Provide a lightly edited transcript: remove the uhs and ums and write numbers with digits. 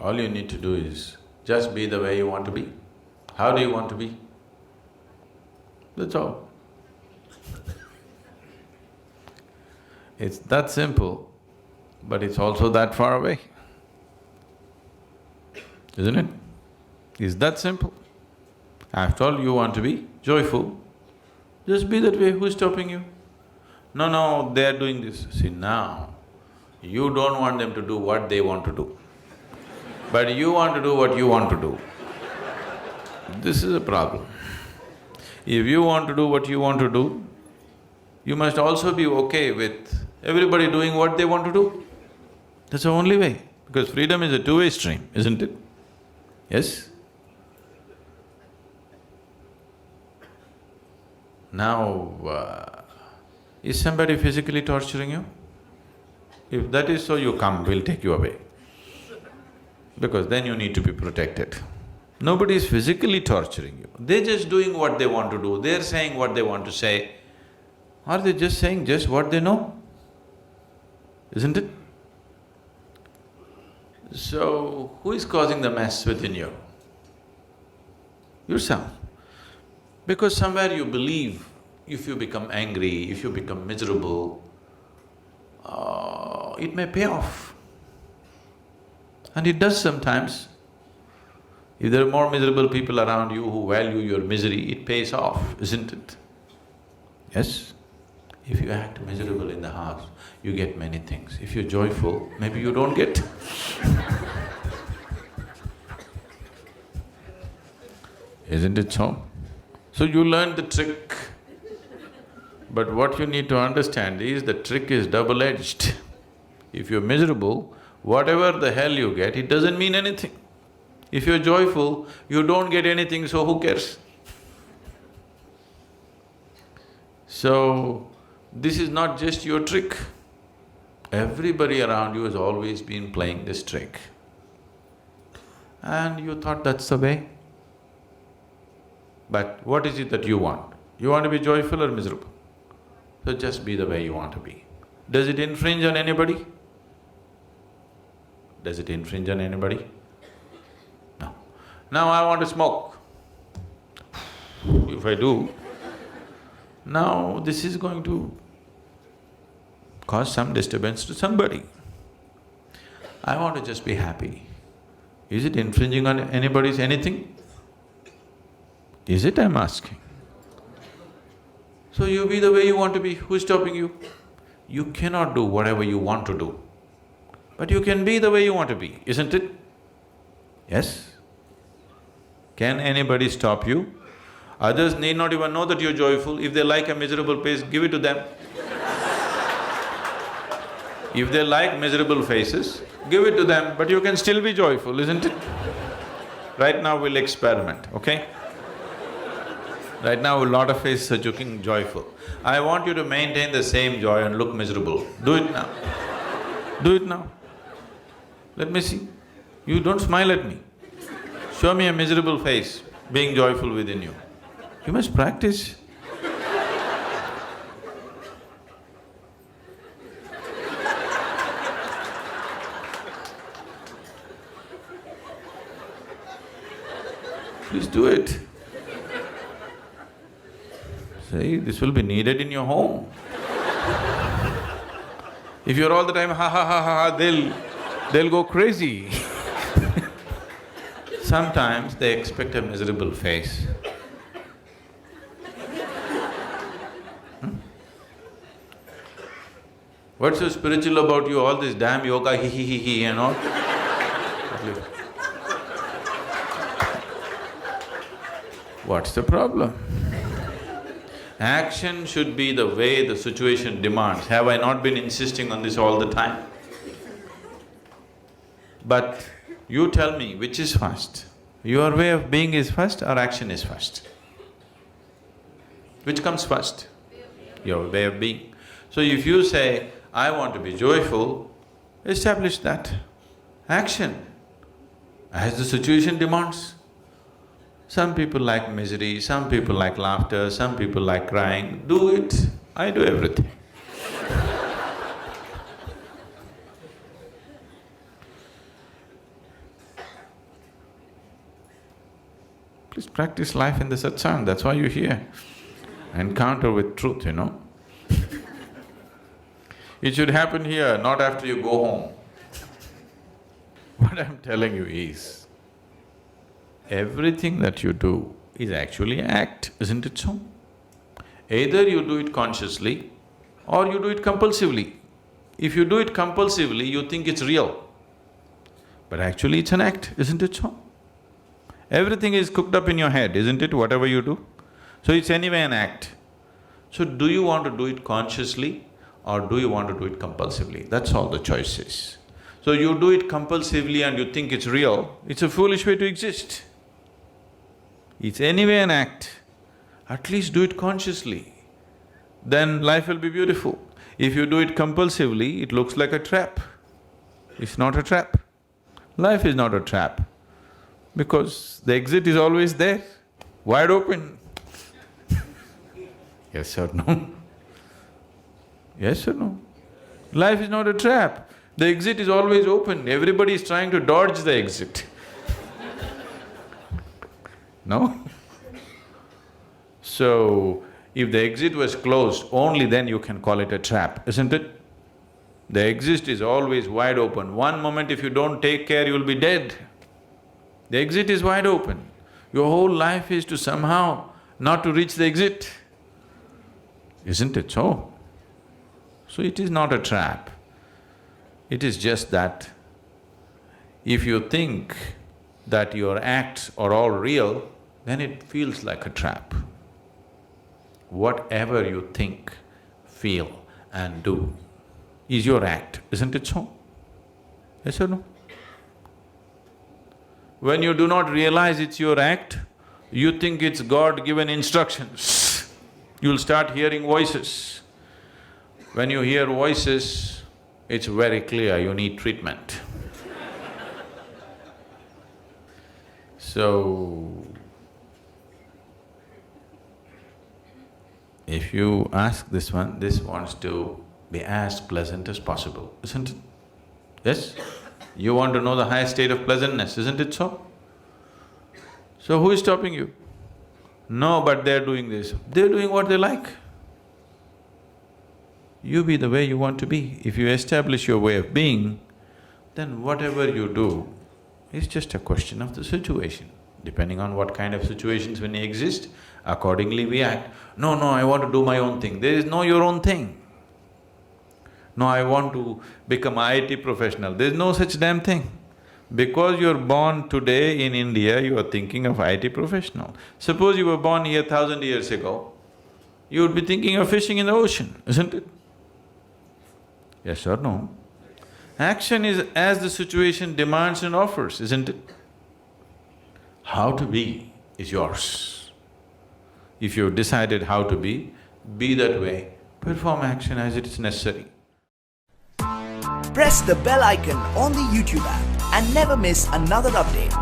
All you need to do is just be the way you want to be. How do you want to be? That's all. It's that simple, but it's also that far away, isn't it? It's that simple. After all, you want to be joyful, just be that way, who's stopping you? No, no, they are doing this. See, now, you don't want them to do what they want to do, but you want to do what you want to do. This is a problem. If you want to do what you want to do, you must also be okay with everybody doing what they want to do. That's the only way, because freedom is a two-way stream, isn't it? Yes? Now, is somebody physically torturing you? If that is so, you come, we'll take you away. Because then you need to be protected. Nobody is physically torturing you, they're just doing what they want to do, they're saying what they want to say. Are they just saying just what they know? Isn't it? So, who is causing the mess within you? Yourself. Because somewhere you believe if you become angry, if you become miserable, it may pay off. And it does sometimes. If there are more miserable people around you who value your misery, it pays off, isn't it? Yes? If you act miserable in the house, you get many things. If you're joyful, maybe you don't get. Isn't it so? So you learn the trick. But what you need to understand is the trick is double-edged. If you're miserable, whatever the hell you get, it doesn't mean anything. If you're joyful, you don't get anything, so who cares? So, this is not just your trick. Everybody around you has always been playing this trick. And you thought that's the way. But what is it that you want? You want to be joyful or miserable? So just be the way you want to be. Does it infringe on anybody? Does it infringe on anybody? No. Now I want to smoke. If I do, now this is going to cause some disturbance to somebody. I want to just be happy. Is it infringing on anybody's anything? Is it, I'm asking? So you be the way you want to be, who's stopping you? You cannot do whatever you want to do, but you can be the way you want to be, isn't it? Yes? Can anybody stop you? Others need not even know that you're joyful. If they like a miserable face, give it to them. If they like miserable faces, give it to them, but you can still be joyful, isn't it? Right now we'll experiment, okay? Right now a lot of faces are looking joyful. I want you to maintain the same joy and look miserable. Do it now. Do it now. Let me see. You don't smile at me. Show me a miserable face, being joyful within you. You must practice. Please do it. See, this will be needed in your home. If you're all the time ha ha ha ha ha, they'll go crazy. Sometimes they expect a miserable face. What's so spiritual about you, all this damn yoga, he and all? What's the problem? Action should be the way the situation demands. Have I not been insisting on this all the time? But you tell me, which is first? Your way of being is first or action is first? Which comes first? Your way of being. So if you say, I want to be joyful, establish that. Action, as the situation demands. Some people like misery, some people like laughter, some people like crying. Do it. I do everything. Please practice life in the satsang, that's why you're here. Encounter with truth, you know. It should happen here, not after you go home. What I'm telling you is, everything that you do is actually an act, isn't it so? Either you do it consciously or you do it compulsively. If you do it compulsively, you think it's real. But actually it's an act, isn't it so? Everything is cooked up in your head, isn't it, whatever you do? So it's anyway an act. So do you want to do it consciously or do you want to do it compulsively? That's all the choice is. So you do it compulsively and you think it's real, it's a foolish way to exist. It's anyway an act. At least do it consciously. Then life will be beautiful. If you do it compulsively, it looks like a trap. It's not a trap. Life is not a trap, because the exit is always there, wide open. Yes or no? Yes or no? Life is not a trap. The exit is always open. Everybody is trying to dodge the exit. No? So, if the exit was closed, only then you can call it a trap, isn't it? The exit is always wide open. One moment if you don't take care, you'll be dead. The exit is wide open. Your whole life is to somehow not to reach the exit. Isn't it so? So it is not a trap. It is just that if you think that your acts are all real, then it feels like a trap. Whatever you think, feel and do is your act, isn't it so? Yes or no? When you do not realize it's your act, you think it's God-given instructions. You'll start hearing voices. When you hear voices, it's very clear you need treatment. So, if you ask this one, this wants to be as pleasant as possible, isn't it? Yes? You want to know the highest state of pleasantness, isn't it so? So who is stopping you? No, but they're doing this. They're doing what they like. You be the way you want to be. If you establish your way of being, then whatever you do is just a question of the situation. Depending on what kind of situations when they exist, accordingly we act. No, I want to do my own thing. There is no your own thing. No, I want to become an IT professional. There is no such damn thing. Because you're born today in India, you are thinking of IT professional. Suppose you were born here 1,000 years ago, you would be thinking of fishing in the ocean, isn't it? Yes or no? Action is as the situation demands and offers, isn't it? How to be is yours. If you've decided how to be that way, perform action as it is necessary. Press the bell icon on the YouTube app and never miss another update.